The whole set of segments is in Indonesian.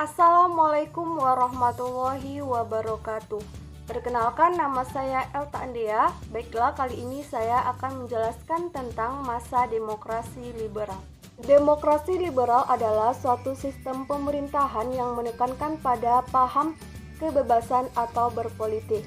Assalamualaikum warahmatullahi wabarakatuh. Perkenalkan, nama saya Elta Andea. Baiklah, kali ini saya akan menjelaskan tentang masa demokrasi liberal. Demokrasi liberal adalah suatu sistem pemerintahan yang menekankan pada paham kebebasan atau berpolitik.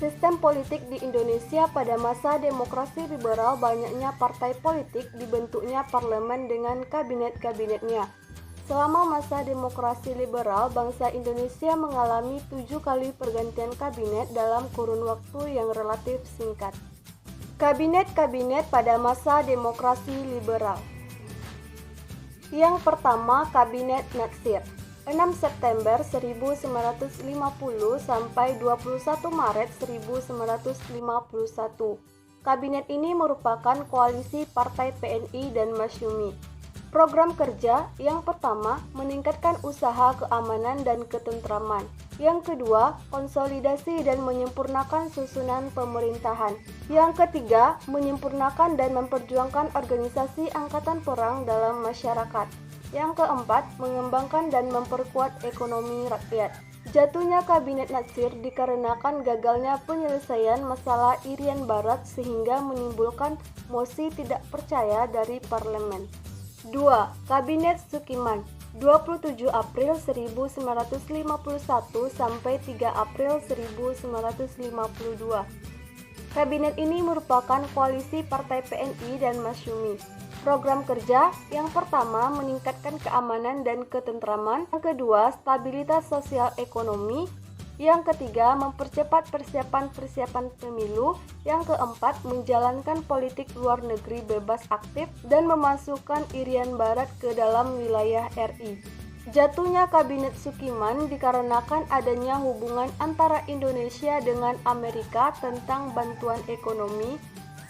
Sistem politik di Indonesia pada masa demokrasi liberal, banyaknya partai politik, dibentuknya parlemen dengan kabinet-kabinetnya. Selama masa demokrasi liberal, bangsa Indonesia mengalami 7 kali pergantian kabinet dalam kurun waktu yang relatif singkat. Kabinet-kabinet pada masa demokrasi liberal. Yang pertama, Kabinet Natsir, 6 September 1950 sampai 21 Maret 1951. Kabinet ini merupakan koalisi Partai PNI dan Masyumi. Program kerja yang pertama, meningkatkan usaha keamanan dan ketentraman. Yang kedua, konsolidasi dan menyempurnakan susunan pemerintahan. Yang ketiga, menyempurnakan dan memperjuangkan organisasi angkatan perang dalam masyarakat. Yang keempat, mengembangkan dan memperkuat ekonomi rakyat. Jatuhnya Kabinet Natsir dikarenakan gagalnya penyelesaian masalah Irian Barat sehingga menimbulkan mosi tidak percaya dari parlemen. 2. Kabinet Sukiman, 27 April 1951 sampai 3 April 1952. Kabinet ini merupakan koalisi Partai PNI dan Masyumi. Program kerja yang pertama, meningkatkan keamanan dan ketentraman. Yang kedua, stabilitas sosial ekonomi. Yang ketiga, mempercepat persiapan pemilu. Yang keempat, menjalankan politik luar negeri bebas aktif dan memasukkan Irian Barat ke dalam wilayah RI. Jatuhnya Kabinet Sukiman dikarenakan adanya hubungan antara Indonesia dengan Amerika tentang bantuan ekonomi,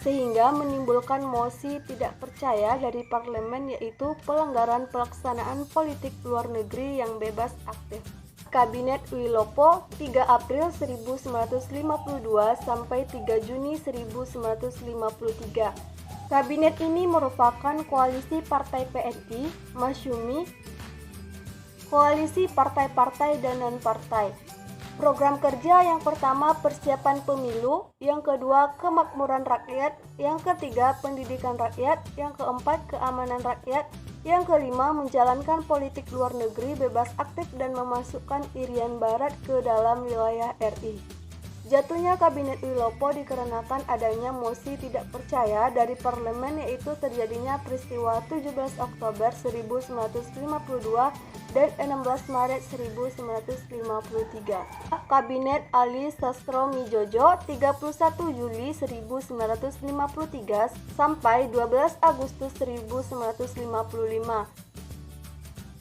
sehingga menimbulkan mosi tidak percaya dari parlemen, yaitu pelanggaran pelaksanaan politik luar negeri yang bebas aktif. Kabinet Wilopo, 3 April 1952 sampai 3 Juni 1953. Kabinet ini merupakan koalisi Partai PNI, Masyumi, koalisi partai-partai dan non-partai. Program kerja yang pertama, persiapan pemilu. Yang kedua, kemakmuran rakyat. Yang ketiga, pendidikan rakyat. Yang keempat, keamanan rakyat. Yang kelima, menjalankan politik luar negeri bebas aktif dan memasukkan Irian Barat ke dalam wilayah RI. Jatuhnya Kabinet Wilopo dikarenakan adanya mosi tidak percaya dari parlemen, yaitu terjadinya peristiwa 17 Oktober 1952 dan 16 Maret 1953. Kabinet Ali Sastro-Midjojo, 31 Juli 1953 sampai 12 Agustus 1955.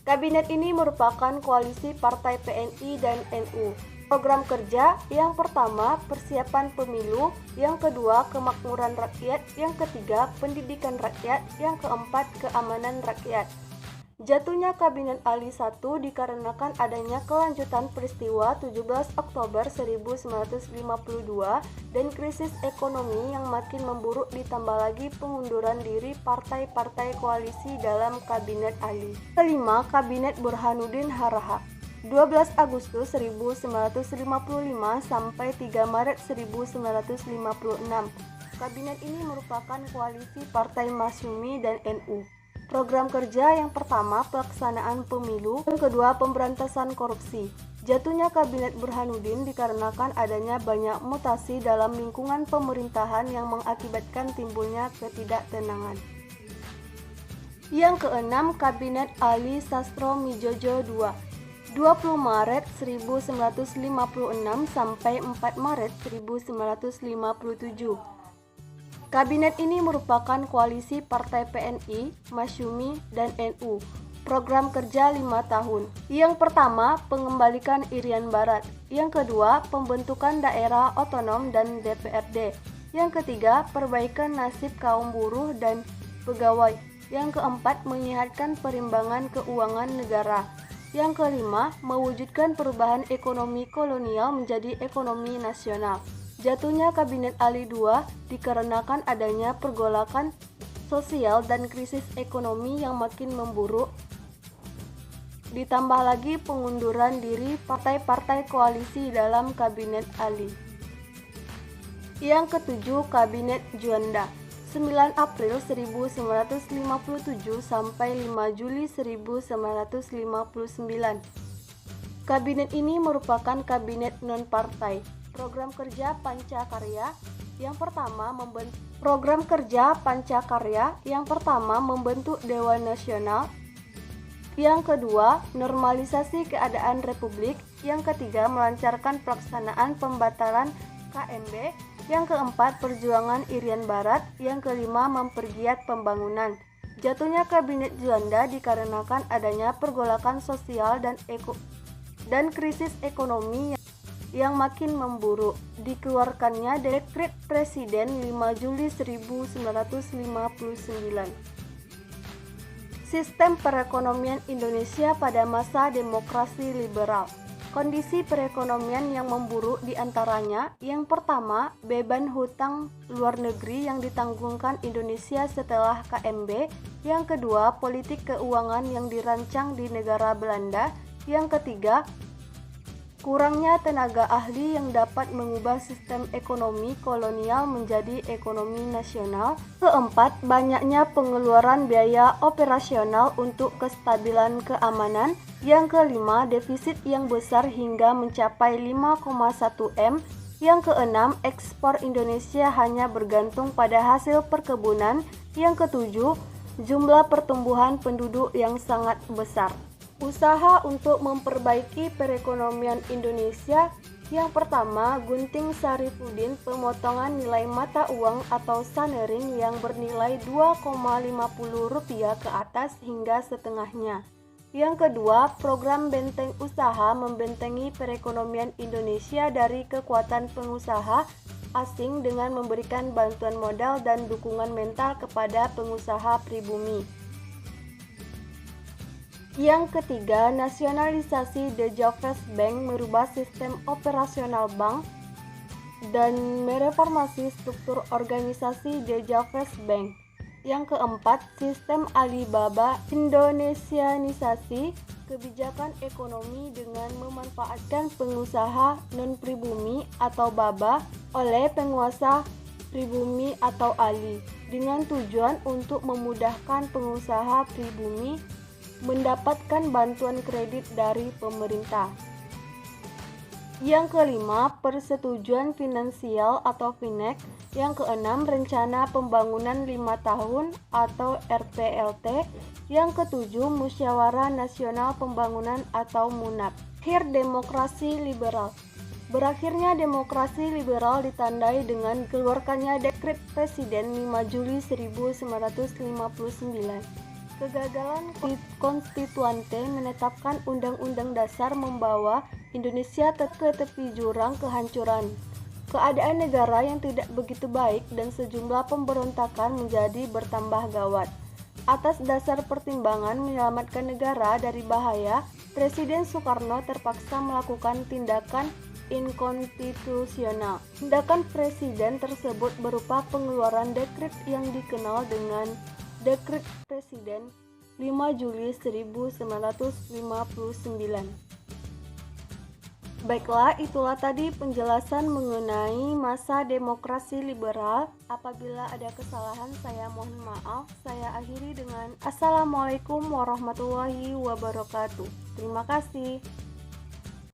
Kabinet ini merupakan koalisi Partai PNI dan NU. Program kerja yang pertama, persiapan pemilu. Yang kedua, kemakmuran rakyat. Yang ketiga, pendidikan rakyat. Yang keempat, keamanan rakyat. Jatuhnya Kabinet Ali I dikarenakan adanya kelanjutan peristiwa 17 Oktober 1952 dan krisis ekonomi yang makin memburuk, ditambah lagi pengunduran diri partai-partai koalisi dalam Kabinet Ali. Kelima, Kabinet Burhanuddin Haraha, 12 Agustus 1955 sampai 3 Maret 1956. Kabinet ini merupakan koalisi Partai Masyumi dan NU. Program kerja yang pertama, pelaksanaan pemilu. Yang kedua, pemberantasan korupsi. Jatuhnya Kabinet Burhanuddin dikarenakan adanya banyak mutasi dalam lingkungan pemerintahan yang mengakibatkan timbulnya ketidaktenangan. Yang keenam, Kabinet Ali Sastro-Midjojo II, 20 Maret 1956 sampai 4 Maret 1957. Kabinet ini merupakan koalisi Partai PNI, Masyumi, dan NU. Program kerja 5 tahun. Yang pertama, pengembalikan Irian Barat. Yang kedua, pembentukan daerah otonom dan DPRD. Yang ketiga, perbaikan nasib kaum buruh dan pegawai. Yang keempat, menyehatkan perimbangan keuangan negara. Yang kelima, mewujudkan perubahan ekonomi kolonial menjadi ekonomi nasional. Jatuhnya Kabinet Ali II dikarenakan adanya pergolakan sosial dan krisis ekonomi yang makin memburuk. Ditambah lagi pengunduran diri partai-partai koalisi dalam Kabinet Ali. Yang ketujuh, Kabinet Juanda, 9 April 1957 sampai 5 Juli 1959. Kabinet ini merupakan kabinet non-partai. Program kerja Pancakarya yang pertama membentuk Dewan Nasional. Yang kedua, normalisasi keadaan republik. Yang ketiga, melancarkan pelaksanaan pembatalan KMB. Yang keempat, perjuangan Irian Barat. Yang kelima, mempergiat pembangunan. Jatuhnya Kabinet Juanda dikarenakan adanya pergolakan sosial dan krisis ekonomi yang makin memburuk. Dikeluarkannya Dekret Presiden 5 Juli 1959. Sistem perekonomian Indonesia pada masa demokrasi liberal. Kondisi perekonomian yang memburuk diantaranya: yang pertama, beban hutang luar negeri yang ditanggungkan Indonesia setelah KMB. Yang kedua, politik keuangan yang dirancang di negara Belanda. Yang ketiga, kurangnya tenaga ahli yang dapat mengubah sistem ekonomi kolonial menjadi ekonomi nasional. Keempat, banyaknya pengeluaran biaya operasional untuk kestabilan keamanan. Yang kelima, defisit yang besar hingga mencapai 5,1 M. Yang keenam, ekspor Indonesia hanya bergantung pada hasil perkebunan. Yang ketujuh, jumlah pertumbuhan penduduk yang sangat besar. Usaha untuk memperbaiki perekonomian Indonesia. Yang pertama, Gunting Sarifuddin, pemotongan nilai mata uang atau sanering yang bernilai Rp2,50 ke atas hingga setengahnya. Yang kedua, program benteng usaha membentengi perekonomian Indonesia dari kekuatan pengusaha asing dengan memberikan bantuan modal dan dukungan mental kepada pengusaha pribumi. Yang ketiga, nasionalisasi The Javers Bank, merubah sistem operasional bank dan mereformasi struktur organisasi The Javers Bank. Yang keempat, sistem Alibaba, Indonesianisasi kebijakan ekonomi dengan memanfaatkan pengusaha non-pribumi atau Baba oleh penguasa pribumi atau Ali, dengan tujuan untuk memudahkan pengusaha pribumi mendapatkan bantuan kredit dari pemerintah. Yang kelima, persetujuan finansial atau FINEK. Yang keenam, rencana pembangunan 5 tahun atau RPLT. Yang ketujuh, musyawarah nasional pembangunan atau MUNAP. Akhir demokrasi liberal. Berakhirnya demokrasi liberal ditandai dengan keluarkannya Dekret Presiden 5 Juli 1959. Kegagalan konstituante menetapkan Undang-Undang Dasar membawa Indonesia ke tepi jurang kehancuran. Keadaan negara yang tidak begitu baik dan sejumlah pemberontakan menjadi bertambah gawat. Atas dasar pertimbangan menyelamatkan negara dari bahaya, Presiden Soekarno terpaksa melakukan tindakan inkonstitusional. Tindakan Presiden tersebut berupa pengeluaran dekret yang dikenal dengan Dekret Presiden 5 Juli 1959. Baiklah, itulah tadi penjelasan mengenai masa demokrasi liberal. Apabila ada kesalahan, saya mohon maaf. Saya akhiri dengan Assalamualaikum warahmatullahi wabarakatuh. Terima kasih.